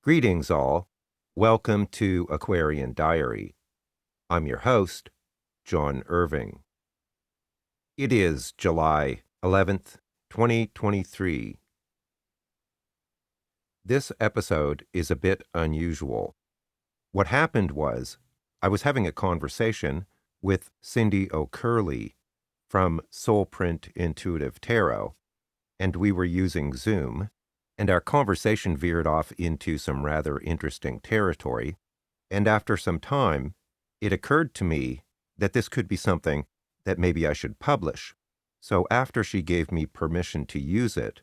Greetings all. Welcome to Aquarian Diary. I'm your host, John Irving. It is July 11th, 2023. This episode is a bit unusual. What happened was I was having a conversation with Cyndy O'Curley from Soulprint Intuitive Tarot, and we were using Zoom, and our conversation veered off into some rather interesting territory. And after some time, it occurred to me that this could be something that maybe I should publish. So after she gave me permission to use it,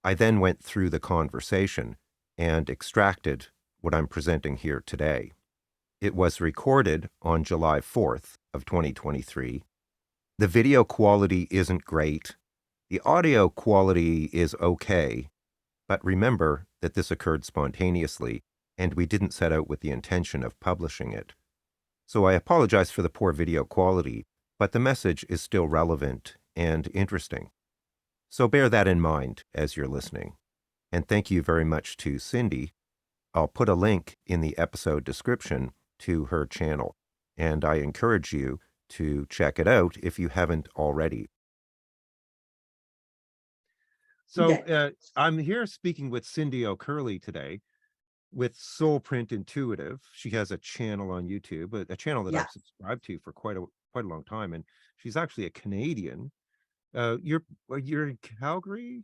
I then went through the conversation and extracted what I'm presenting here today. It was recorded on July 4th of 2023. The video quality isn't great. The audio quality is okay, but remember that this occurred spontaneously, and we didn't set out with the intention of publishing it. So I apologize for the poor video quality, but the message is still relevant and interesting. So bear that in mind as you're listening. And thank you very much to Cyndy. I'll put a link in the episode description to her channel, and I encourage you to check it out if you haven't already. So I'm here speaking with Cyndy O'Curley today with Soulprint Intuitive. She has a channel on YouTube, a channel that I've subscribed to for quite a long time, and she's actually a Canadian. You're in Calgary?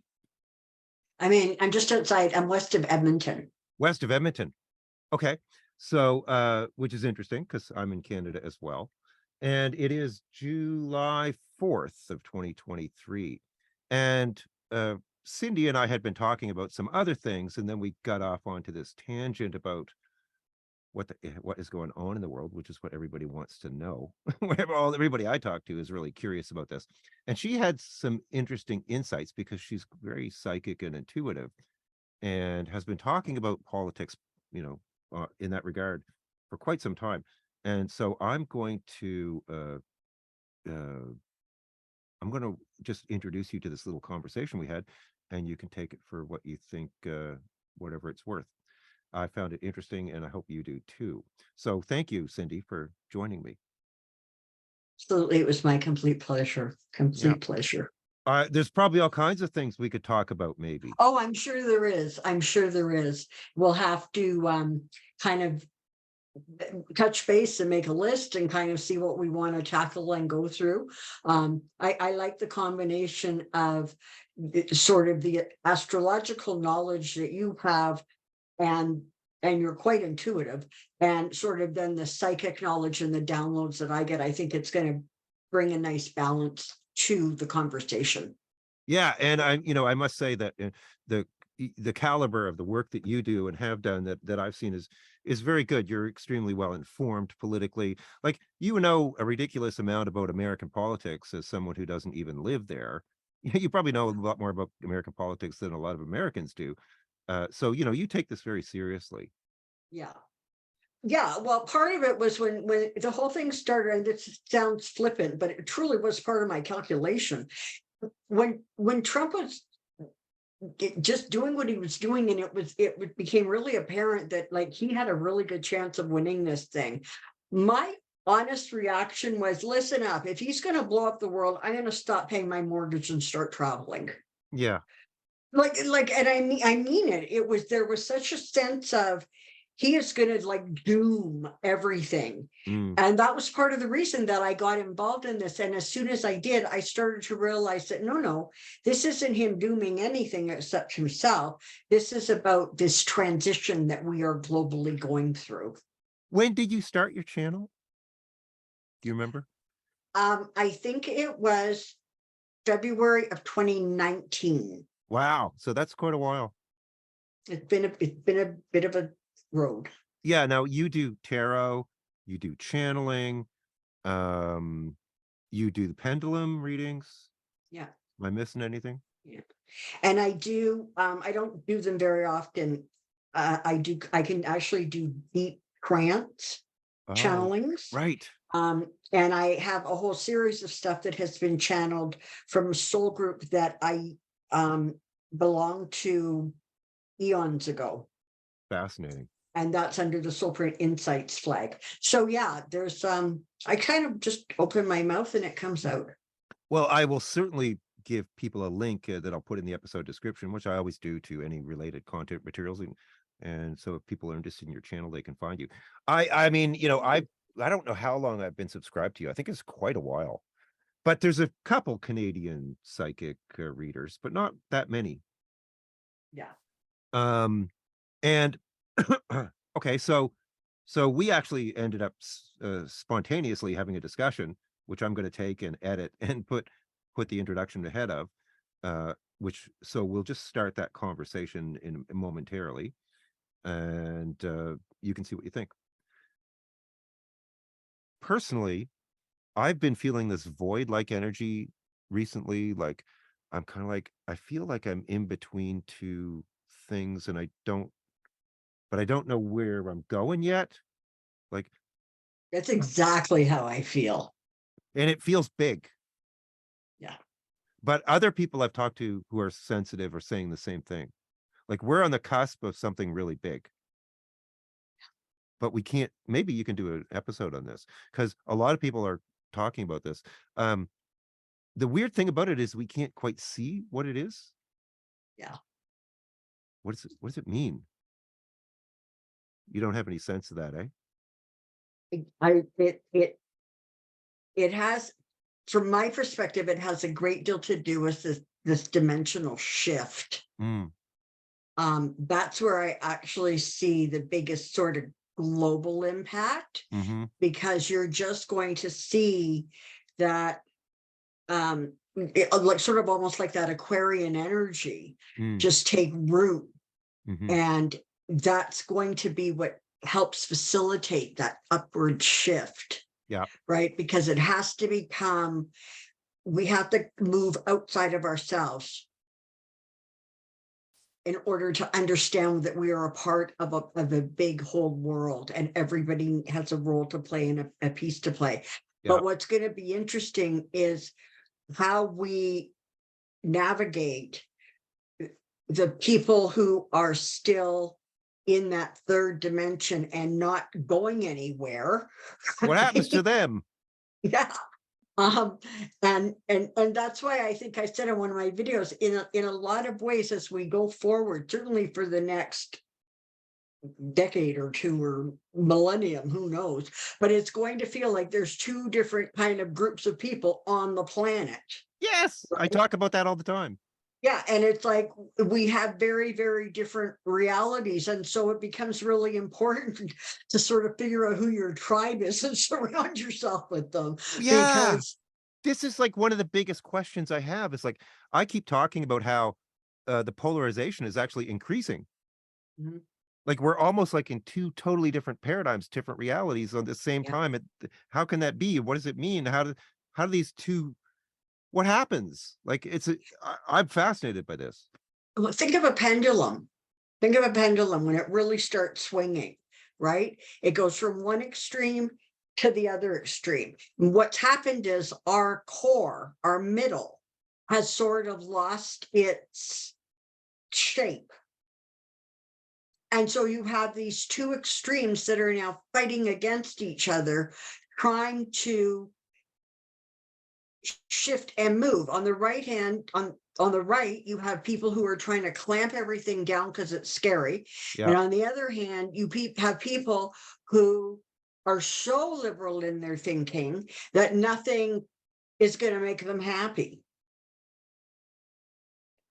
I mean, I'm just outside. I'm west of Edmonton. West of Edmonton. Okay. So, which is interesting because I'm in Canada as well. And it is July 4th of 2023. And Cyndy and I had been talking about some other things, and then we got off onto this tangent about what is going on in the world, which is what everybody wants to know. Everybody I talk to is really curious about this. And she had some interesting insights because she's very psychic and intuitive and has been talking about politics, in that regard for quite some time. And so I'm going to just introduce you to this little conversation we had, and you can take it for what you think, whatever it's worth. I found it interesting, and I hope you do too. So thank you, Cyndy, for joining me. Absolutely. It was my complete pleasure. Pleasure. There's probably all kinds of things we could talk about, maybe. Oh, I'm sure there is. We'll have to kind of touch base and make a list and kind of see what we want to tackle and go through. I like the combination of sort of the astrological knowledge that you have, and you're quite intuitive, and sort of then the psychic knowledge and the downloads that I get. I think it's going to bring a nice balance to the conversation. Yeah, and I must say that the caliber of the work that you do and have done that I've seen is very good. You're extremely well informed politically. Like, a ridiculous amount about American politics as someone who doesn't even live there. You probably know a lot more about American politics than a lot of Americans do. So you take this very seriously. Yeah, well, part of it was when the whole thing started, and this sounds flippant, but it truly was part of my calculation. When Trump was just doing what he was doing, and it became really apparent that, like, he had a really good chance of winning this thing. My honest reaction was, listen up, if he's going to blow up the world, I'm going to stop paying my mortgage and start traveling. Yeah. And I mean it. There was such a sense of, he is going to like doom everything. And that was part of the reason that I got involved in this. And as soon as I did, I started to realize that no, this isn't him dooming anything except himself. This is about this transition that we are globally going through. When did you start your channel? Do you remember? I think it was February of 2019. Wow. So that's quite a while. It's been a bit of a road. Yeah. Now you do tarot, you do channeling, you do the pendulum readings. Yeah. Am I missing anything? Yeah. And I do, I don't do them very often. I can actually do deep trance channelings. Right. And I have a whole series of stuff that has been channeled from a soul group that I belonged to eons ago. Fascinating. And that's under the Soulprint Insights flag. So yeah, there's I kind of just open my mouth and it comes out. Well, I will certainly give people a link that I'll put in the episode description, which I always do to any related content materials. And so if people are interested in your channel, they can find you. I mean, I don't know how long I've been subscribed to you. I think it's quite a while. But there's a couple Canadian psychic readers, but not that many. Yeah. Um, and okay, so we actually ended up spontaneously having a discussion, which I'm going to take and edit and put the introduction ahead of, which so we'll just start that conversation in momentarily, and you can see what you think. Personally, I've been feeling this void-like energy recently. Like I'm kind of like I feel like I'm in between two things, and but I don't know where I'm going yet. Like, That's exactly how I feel. and it feels big. Yeah. But other people I've talked to who are sensitive are saying the same thing. Like we're on the cusp of something really big. But we can't, maybe you can do an episode on this because a lot of people are talking about this. The weird thing about it is we can't quite see what it is. Yeah. What does it mean? You don't have any sense of that, eh? It has, from my perspective, it has a great deal to do with this dimensional shift. Mm. That's where I actually see the biggest sort of global impact, Mm-hmm. because you're just going to see that like sort of almost like that Aquarian energy Mm. just take root. Mm-hmm. And that's going to be what helps facilitate that upward shift, Yeah. right? Because it has to become, we have to move outside of ourselves in order to understand that we are a part of a big whole world, and everybody has a role to play and a piece to play. Yeah. But what's going to be interesting is how we navigate the people who are still in that third dimension and not going anywhere. What happens to them? Yeah. Um, and that's why I think I said in one of my videos, in a lot of ways, as we go forward, certainly for the next decade or two or millennium, who knows, but it's going to feel like there's two different kind of groups of people on the planet. Yes, I Right? talk about that all the time. Yeah, and it's like we have very, very different realities. And so it becomes really important to sort of figure out who your tribe is and surround yourself with them. Yeah. Because This is like one of the biggest questions I have is like, I keep talking about how the polarization is actually increasing. Mhm. Like we're almost like in two totally different paradigms, different realities on the same Yeah. time. How can that be? What does it mean? How do these two, what happens? Like I'm fascinated by this. Well, think of a pendulum. Think of a pendulum when it really starts swinging, right? It goes from one extreme to the other extreme. And what's happened is our core, our middle, has sort of lost its shape. And so you have these two extremes that are now fighting against each other, trying to shift and move. On the right hand, on the right, you have people who are trying to clamp everything down because it's scary. Yeah. And on the other hand, you have people who are so liberal in their thinking that nothing is going to make them happy.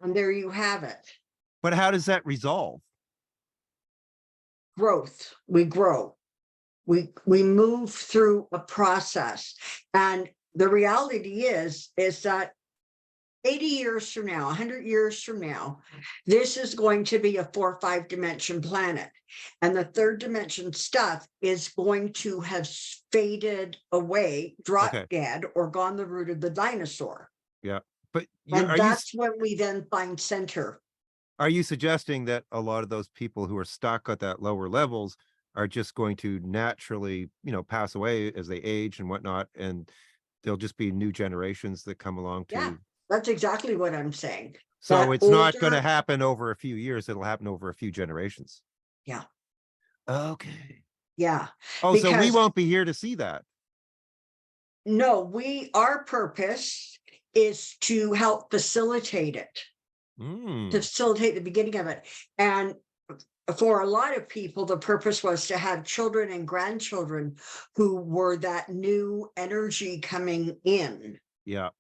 And there you have it. But how does that resolve? Growth. We grow. We move through a process. And the reality is that 80 years from now, 100 years from now, this is going to be a 4 or 5 dimension planet. And the third dimension stuff is going to have faded away, Okay. dropped dead, or gone the route of the dinosaur. Yeah. But And that's when we then find center. are you suggesting that a lot of those people who are stuck at that lower levels are just going to naturally, pass away as they age and whatnot, and there'll just be new generations that come along Yeah, to. that's exactly what I'm saying. So That it's not going to older, happen over a few years, it'll happen over a few generations. Yeah. Okay. Yeah. Oh, so we Because won't be here to see that. no, our purpose is to help facilitate it, to Mm, facilitate the beginning of it. And for a lot of people, the purpose was to have children and grandchildren who were that new energy coming in, yeah,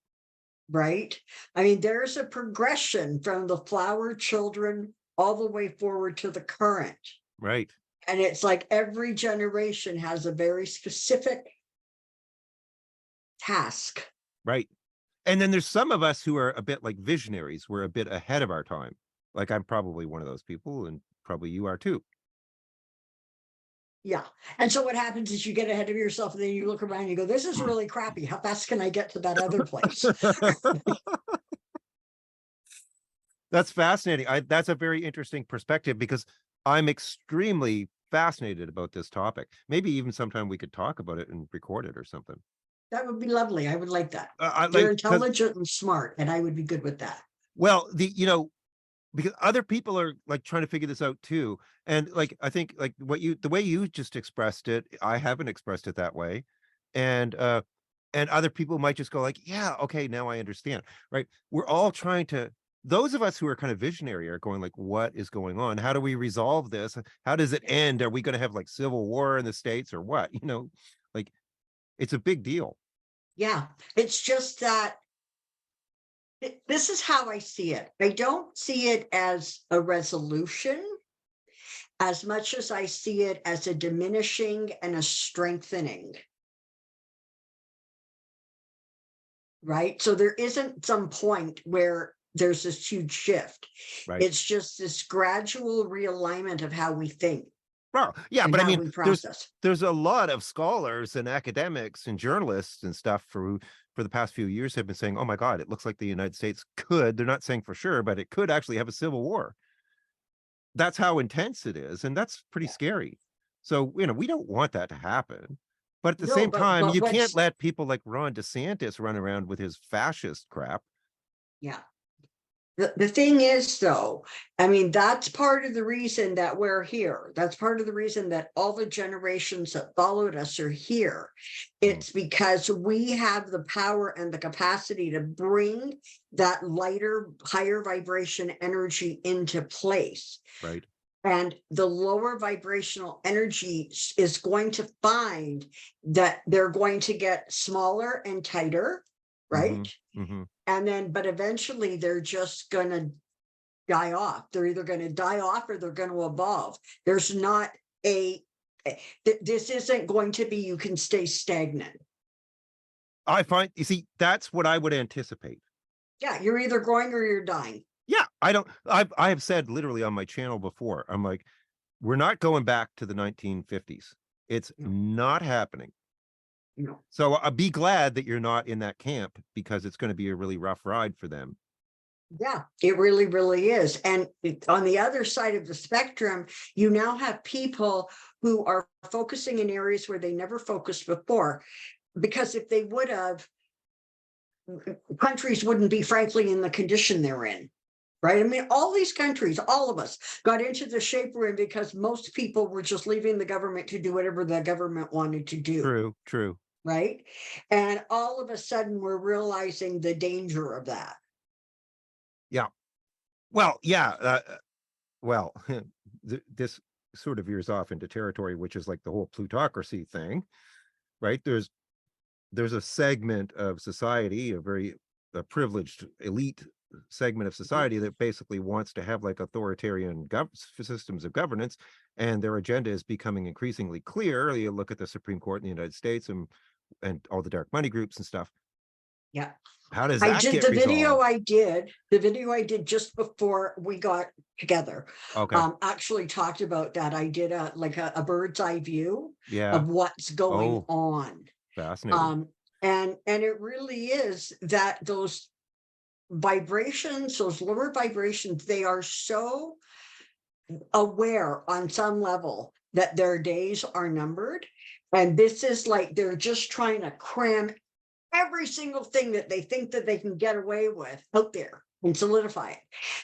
right? I mean, there's a progression from the flower children all the way forward to the current. right, And it's like every generation has a very specific task. right. And then there's some of us who are a bit like visionaries. We're a bit ahead of our time. Like I'm probably one of those people, and probably you are too. Yeah. And so what happens is you get ahead of yourself and then you look around and you go, this is really crappy. How fast can I get to that other place? That's fascinating. That's a very interesting perspective because I'm extremely fascinated about this topic. Maybe even sometime we could talk about it and record it or something. That would be lovely. I would like that. I You're like because intelligent and smart, and I would be good with that. well, because other people are like trying to figure this out too. And like I think like the way you just expressed it, I haven't expressed it that way. And and other people might just go like, yeah, okay, now I understand. Right. We're all trying to those of us who are kind of visionary are going like, what is going on? How do we resolve this? How does it end? Are we going to have like civil war in the States or what? Like it's a big deal. Yeah. It's just that this is how I see it. I don't see it as a resolution as much as I see it as a diminishing and a strengthening. Right. So there isn't some point where there's this huge shift. Right. It's just this gradual realignment of how we think Well, yeah, and but I how mean, we process. there's a lot of scholars and academics and journalists and stuff for the past few years have been saying, "Oh my God, it looks like the United States could." They're not saying for sure, but it could actually have a civil war. That's how intense it is, and that's pretty Yeah. scary. So, we don't want that to happen. But at the No, same but time, but you can't what's let people like Ron DeSantis run around with his fascist crap. yeah. The thing is, though, I mean, that's part of the reason that we're here. That's part of the reason that all the generations that followed us are here. Mm, It's because we have the power and the capacity to bring that lighter, higher vibration energy into place. right. And the lower vibrational energy is going to find that they're going to get smaller and tighter, Mm-hmm. right? Mm-hmm. And then, but eventually they're just going to die off. They're either going to die off or they're going to evolve. There's not this isn't going to be, you can stay stagnant. I find you see, that's what I would anticipate. Yeah, you're either growing or you're dying. Yeah, I have said literally on my channel before, I'm like, we're not going back to the 1950s. It's No, not happening. no. So be glad that you're not in that camp because it's going to be a really rough ride for them. Yeah, it really, really is. And on the other side of the spectrum, you now have people who are focusing in areas where they never focused before. Because if they would have, countries wouldn't be, frankly, in the condition they're in. Right. I mean, all these countries, all of us got into the shape we're in because most people were just leaving the government to do whatever the government wanted to do. True, true. Right. And all of a sudden, we're realizing the danger of that. Yeah. Well, yeah. Well, this sort of veers off into territory, which is like the whole plutocracy thing, right? There's a segment of society, a privileged elite segment of society that basically wants to have like authoritarian systems of governance, and their agenda is becoming increasingly clear. You look at the Supreme Court in the United States and all the dark money groups and stuff. Yeah. How does I that did get resolved? the video I did just before we got together. Okay. Actually talked about that. I did a bird's eye view Yeah. of what's going Oh, on. fascinating. Um, and it really is that those vibrations, those lower vibrations, they are so aware on some level that their days are numbered. And this is like they're just trying to cram every single thing that they think that they can get away with out there and solidify it.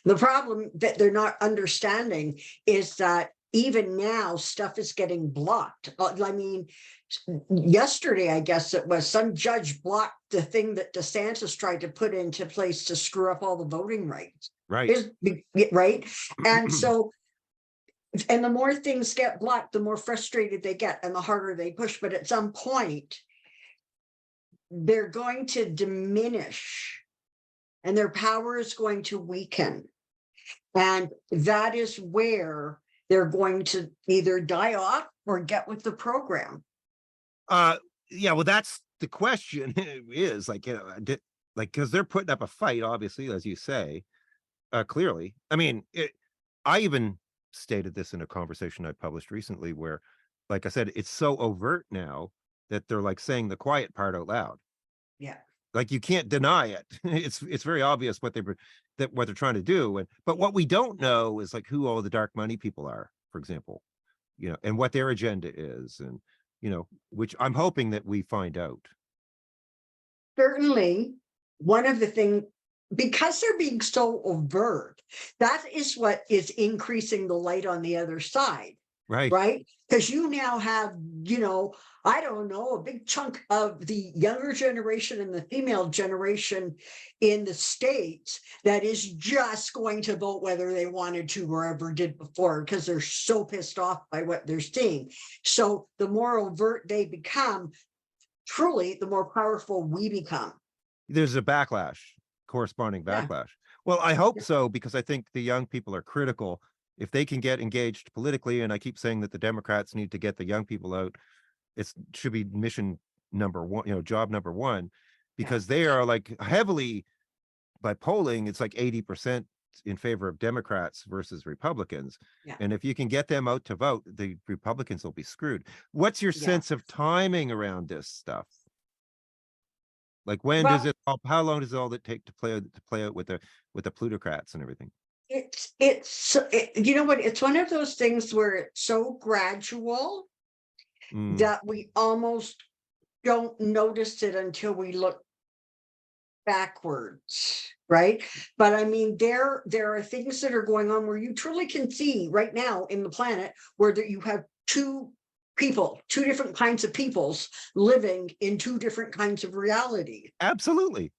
The problem that they're not understanding is that even now, stuff is getting blocked. I mean, yesterday, I guess it was, some judge blocked the thing that DeSantis tried to put into place to screw up all the voting rights. Right. Right. And so, and the more things get blocked, the more frustrated they get and the harder they push. But at some point, they're going to diminish and their power is going to weaken. And that is where they're going to either die off or get with the program. Yeah, well, that's the question is like, like, because they're putting up a fight, obviously, as you say, clearly. I mean, I even stated this in a conversation I published recently where, like I said, it's so overt now that they're like saying the quiet part out loud. Yeah. Like you can't deny it. It's very obvious what what they're trying to do. But what we don't know is like who all the dark money people are, for example, and what their agenda is, and which I'm hoping that we find out. Certainly, one of the things, because they're being so overt, that is what is increasing the light on the other side. Right. Right? Because you now have, I don't know, a big chunk of the younger generation and the female generation in the States that is just going to vote whether they wanted to or ever did before, because they're so pissed off by what they're seeing. So the more overt they become, truly, the more powerful we become. There's a backlash, corresponding backlash. Yeah. Well, I hope so, because I think the young people are critical. If they can get engaged politically, and I keep saying that the Democrats need to get the young people out, it should be mission number one, job number one, because they are like heavily, by polling, it's like 80% in favor of Democrats versus Republicans. Yeah. And if you can get them out to vote, the Republicans will be screwed. What's your sense of timing around this stuff? Like when does it, how long does all that take to play out with the plutocrats and everything? You know what, it's one of those things where it's so gradual that we almost don't notice it until we look backwards, right? But I mean, there are things that are going on where you truly can see right now in the planet where you have two different kinds of peoples living in two different kinds of reality. Absolutely.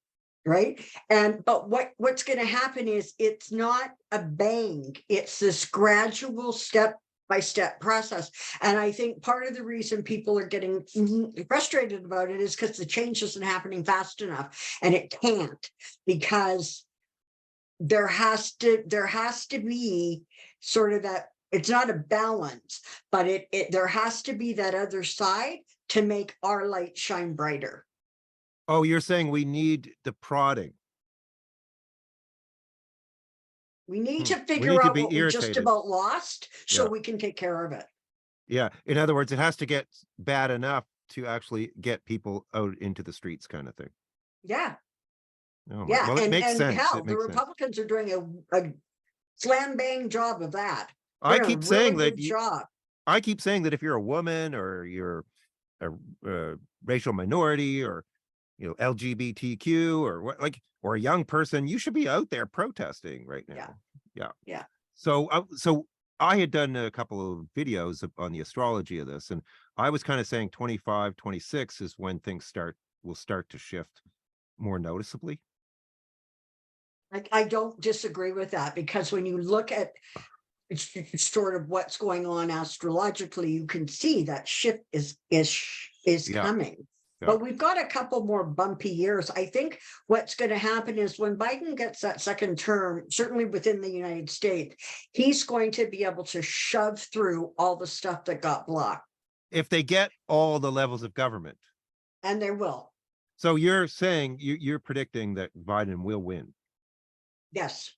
Right. But what's going to happen is it's not a bang. It's this gradual step-by-step process. And I think part of the reason people are getting frustrated about it is because the change isn't happening fast enough, and it can't, because there has to be sort of that, it's not a balance, but there has to be that other side to make our light shine brighter. Oh, you're saying we need the prodding. We need to figure out what we just about lost so we can take care of it. Yeah. In other words, it has to get bad enough to actually get people out into the streets, kind of thing. Yeah. Oh, yeah. Well, it makes sense. Hell, the Republicans are doing a slam bang job of that. I keep saying that I keep saying that if you're a woman or you're a racial minority or LGBTQ or a young person, you should be out there protesting right now. Yeah. So I had done a couple of videos on the astrology of this, and I was kind of saying 25, 26 is when things will start to shift more noticeably. I don't disagree with that, because when you look at sort of what's going on astrologically, you can see that shift is coming. Yeah. But we've got a couple more bumpy years. I think what's going to happen is when Biden gets that second term, certainly within the United States, he's going to be able to shove through all the stuff that got blocked. If they get all the levels of government. And they will. So you're saying, you're predicting that Biden will win? Yes.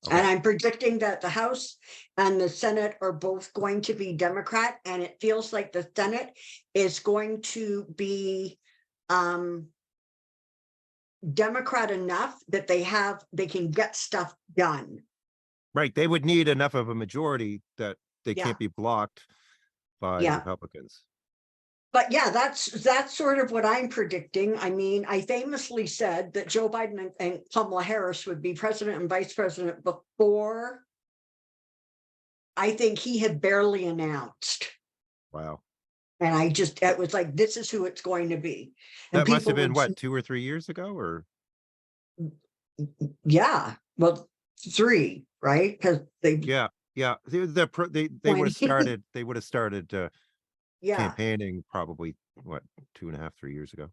Okay. And I'm predicting that the House and the Senate are both going to be Democrat, and it feels like the Senate is going to be Democrat enough that they can get stuff done. Right. They would need enough of a majority that they can't be blocked by Republicans. But yeah, that's sort of what I'm predicting. I mean, I famously said that Joe Biden and Kamala Harris would be president and vice president before I think he had barely announced. Wow. And it was like, this is who it's going to be. And That must have people been would, what, 2 or 3 years ago, or yeah, well, 3, right? Because they yeah, yeah. They would have 20, started yeah, campaigning probably what, 2.5, 3 years ago.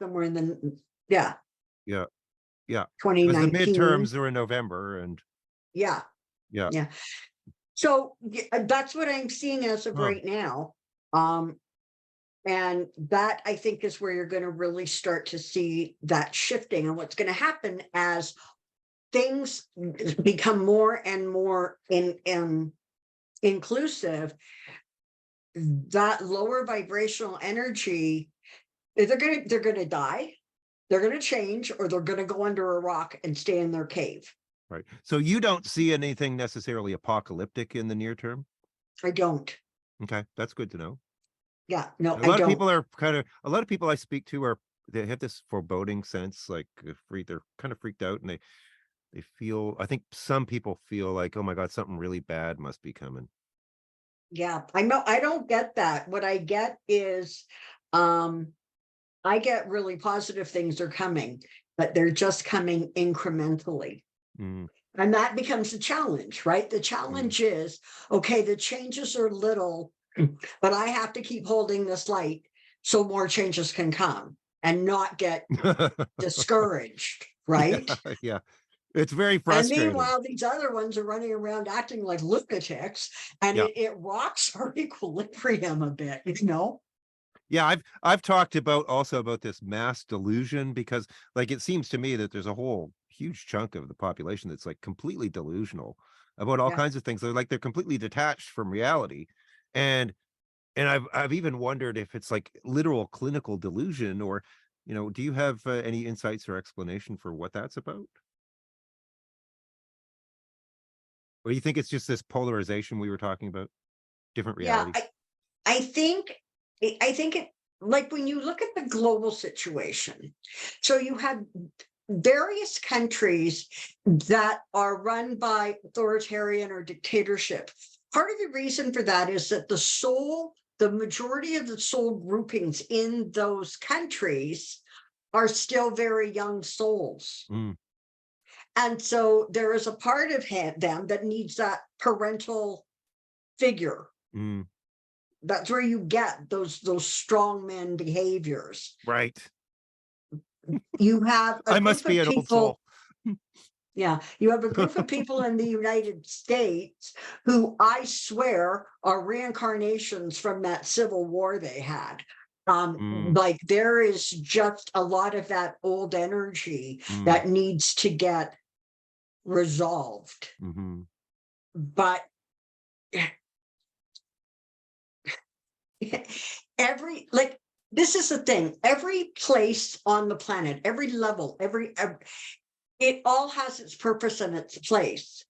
somewhere in the, yeah, Yeah, yeah. Because the 2019. midterms are in November, and Yeah, yeah. yeah. So that's what I'm seeing as of Huh. right now. Um, and that I think is where you're going to really start to see that shifting, and what's going to happen as things become more and more inclusive. That lower vibrational energy, they're gonna die, they're gonna change, or they're gonna go under a rock and stay in their cave. Right. So you don't see anything necessarily apocalyptic in the near term? I don't. Okay, that's good to know. Yeah, no, A I lot of don't. people are a lot of people I speak to are, they have this foreboding sense, like they're kind of freaked out, and they feel, I think some people feel like, oh my God, something really bad must be coming. Yeah, I know. I don't get that. What I get is, um, I get really positive things are coming, but they're just coming incrementally. Mm, And that becomes the challenge, right? The mm. challenge is, okay, the changes are little, but I have to keep holding this light so more changes can come and not get discouraged, Yeah, right? yeah. It's very And frustrating. meanwhile, these other ones are running around acting like lunatics, and Yeah. it rocks our equilibrium a bit, you know? Yeah, I've talked about also about this mass delusion, because like it seems to me that there's a whole huge chunk of the population that's like completely delusional about all Yeah. kinds of things. They're completely detached from reality. And I've even wondered if it's like literal clinical delusion, or do you have any insights or explanation for what that's about? Or you think it's just this polarization we were talking about, different Yeah. realities? I think, I think it, like when you look at the global situation, so you have various countries that are run by authoritarian or dictatorship. Part of the reason for that is that the majority of the soul groupings in those countries are still very young souls. Mm, And so there is a part of them that needs that parental figure. mm, That's where you get those strong men behaviors. right. You have a I group must be of an old people. soul. Yeah, you have a group of people in the United States who I swear are reincarnations from that civil war they had. Mm, Like there is just a lot of that old energy mm, that needs to get resolved. mhm. But every, like, this is the thing, every place on the planet, every level, it all has its purpose and its place.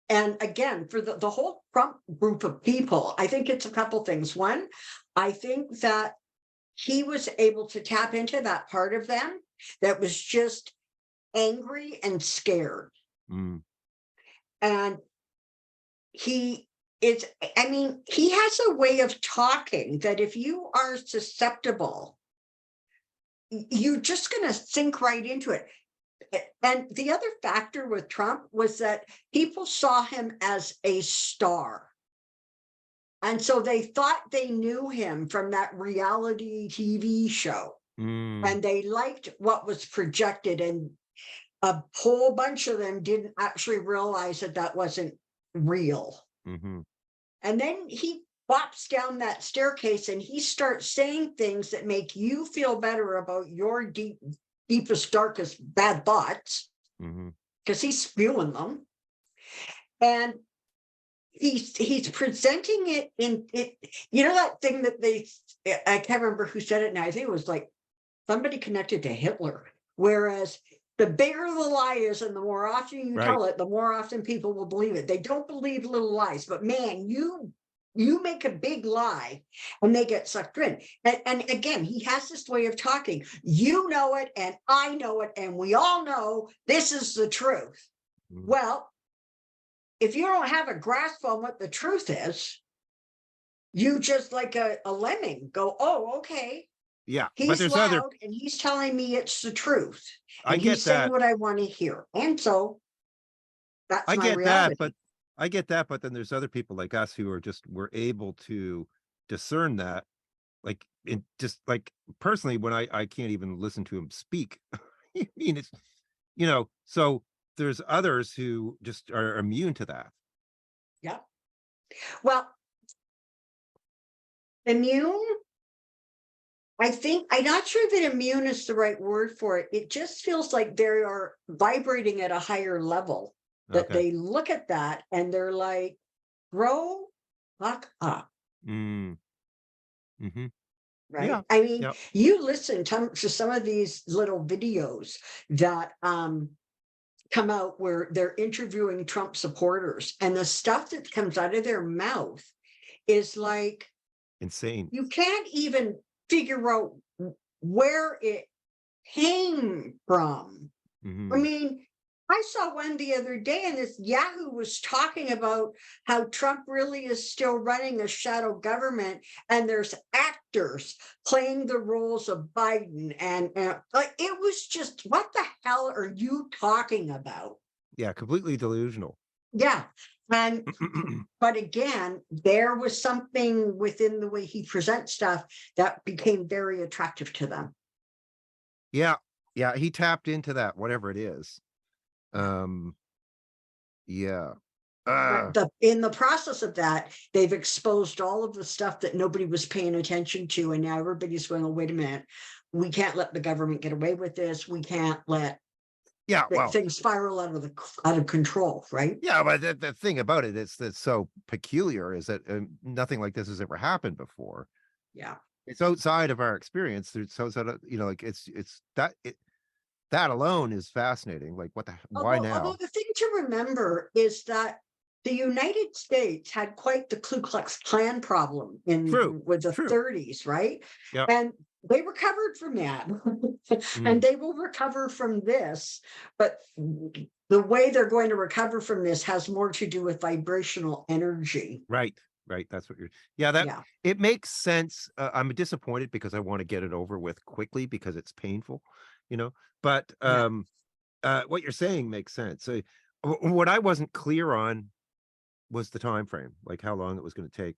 And again, for the whole Trump group of people, I think it's a couple things. One, I think that he was able to tap into that part of them that was just angry and scared. Mm, And he is, I mean, he has a way of talking that if you are susceptible, you're just going to sink right into it. And the other factor with Trump was that people saw him as a star. And so they thought they knew him from that reality TV show. mm, And they liked what was projected. And a whole bunch of them didn't actually realize that that wasn't real. mhm. And then he bops down that staircase and he starts saying things that make you feel better about your deepest, darkest bad thoughts, Mhm. because he's spewing them. And he's presenting it in it, that thing that I can't remember who said it now. I think it was like somebody connected to Hitler. Whereas the bigger the lie is and the more often you Right. tell it, the more often people will believe it. They don't believe little lies, but man, you make a big lie and they get sucked in. And again, he has this way of talking. You know it, and I know it, and we all know this is the truth. Mm, Well, if you don't have a grasp on what the truth is, you just like a lemming go, oh, okay, Yeah, but he's there's other. loud and he's telling me it's the truth. I And he's get saying that. what I want to hear. And so that's I my get that, reality. but I get that, but then there's other people like us who are just we're able to discern that. Like in just like personally, when I can't even listen to him speak. I mean, it's so there's others who just are immune to that. Yeah. Well, immune, I think, I'm not sure that immune is the right word for it. It just feels like they are vibrating at a higher level, that Okay. they look at that and they're like, grow fuck up. Mm, hmm. Right. Yeah. I mean, Yeah. you listen to some of these little videos that come out where they're interviewing Trump supporters, and the stuff that comes out of their mouth is like, Insane. you can't even figure out where it came from. I Hmm. mean, I saw one the other day, and this Yahoo was talking about how Trump really is still running a shadow government, and there's actors playing the roles of Biden, and like, it was just, what the hell are you talking about? Yeah. Completely delusional. Yeah. And but again, there was something within the way he presents stuff that became very attractive to them. Yeah. Yeah. He tapped into that, whatever it is. Yeah. Um. Yeah. But in the process of that, they've exposed all of the stuff that nobody was paying attention to, and now everybody's going, oh, wait a minute, we can't let the government get away with this. We can't let Yeah. Well. things spiral out of control, right? Yeah, but the thing about it is that's so peculiar is that nothing like this has ever happened before. Yeah. It's outside of our experience. There's so like it's that that alone is fascinating. Like what the why Although now? the thing to remember is that the United States had quite the Ku Klux Klan problem in True, with the true. 30s, right? Yeah. And they recovered from that. And Mm, they will recover from this, but the way they're going to recover from this has more to do with vibrational energy. right, right. That's what you're. Yeah, that Yeah. it makes sense. I'm disappointed because I want to get it over with quickly because it's painful, you know. But Yeah. what you're saying makes sense. So, what I wasn't clear on was the time frame, like how long it was going to take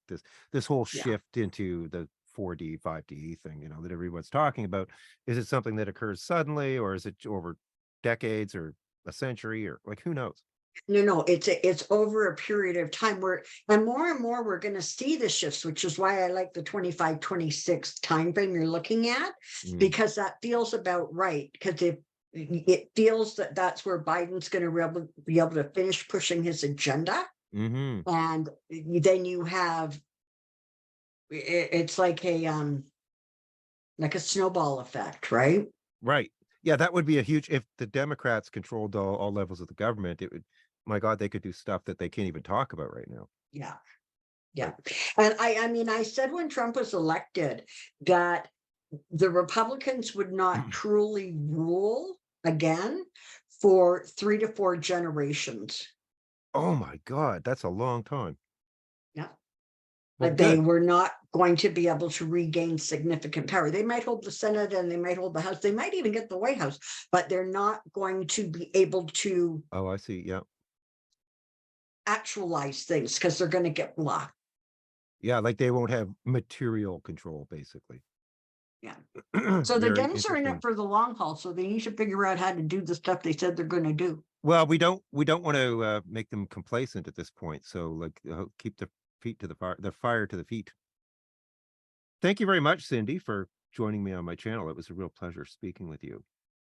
this whole Yeah. shift into the 4D, 5D thing, that everyone's talking about. Is it something that occurs suddenly, or is it over decades or a century, or like who knows? No, it's over a period of time where, and more we're going to see the shifts, which is why I like the 25-26 time frame you're looking at, Mm, because that feels about right. Because if it feels that that's where Biden's going to be able to finish pushing his agenda, hmm. and then you have it's like a snowball effect, right? Right. Yeah, that would be a huge if the Democrats controlled all levels of the government, it would my God, they could do stuff that they can't even talk about right now. Yeah. Yeah. Like, And I mean, I said when Trump was elected that the Republicans would not truly rule again for 3 to 4 generations. oh my God, that's a long time. Yeah. Well, But they good. were not going to be able to regain significant power. They might hold the Senate and they might hold the House. They might even get the White House, but they're not going to be able to Oh, I see. Yeah. actualize things because they're going to get blocked. Yeah, like they won't have material control, basically. Yeah. So the Very Dems are in it interesting. for the long haul. So they need to figure out how to do the stuff they said they're going to do. Well, we don't want to make them complacent at this point. So, like, keep the feet to the fire to the feet. Thank you very much, Cindy, for joining me on my channel. It was a real pleasure speaking with you.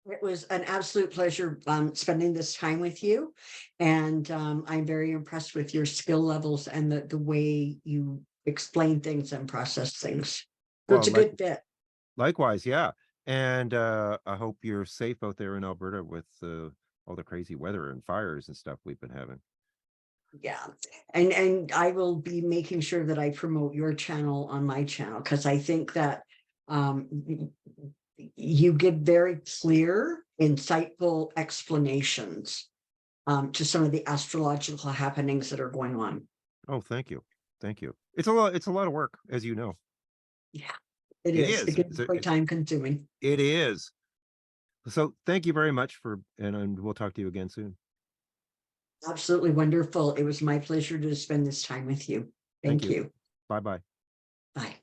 It was an absolute pleasure spending this time with you. And I'm very impressed with your skill levels and the way you explain things and process things. So Well, it's a good fit. likewise, yeah. And I hope you're safe out there in Alberta with all the crazy weather and fires and stuff we've been having. Yeah. And I will be making sure that I promote your channel on my channel, because I think that um, you give very clear, insightful explanations to some of the astrological happenings that are going on. Oh, thank you. Thank you. It's a lot of work, as you know. Yeah, it It is. It is. can be quite time consuming. It is. So thank you very much and we'll talk to you again soon. Absolutely wonderful. It was my pleasure to spend this time with you. Thank Thank you. you. Bye-bye. Bye.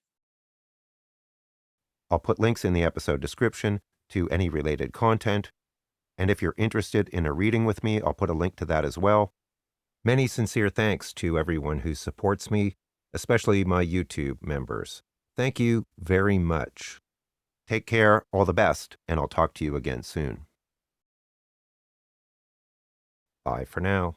I'll put links in the episode description to any related content. And if you're interested in a reading with me, I'll put a link to that as well. Many sincere thanks to everyone who supports me, especially my YouTube members. Thank you very much. Take care, all the best, and I'll talk to you again soon. Bye for now.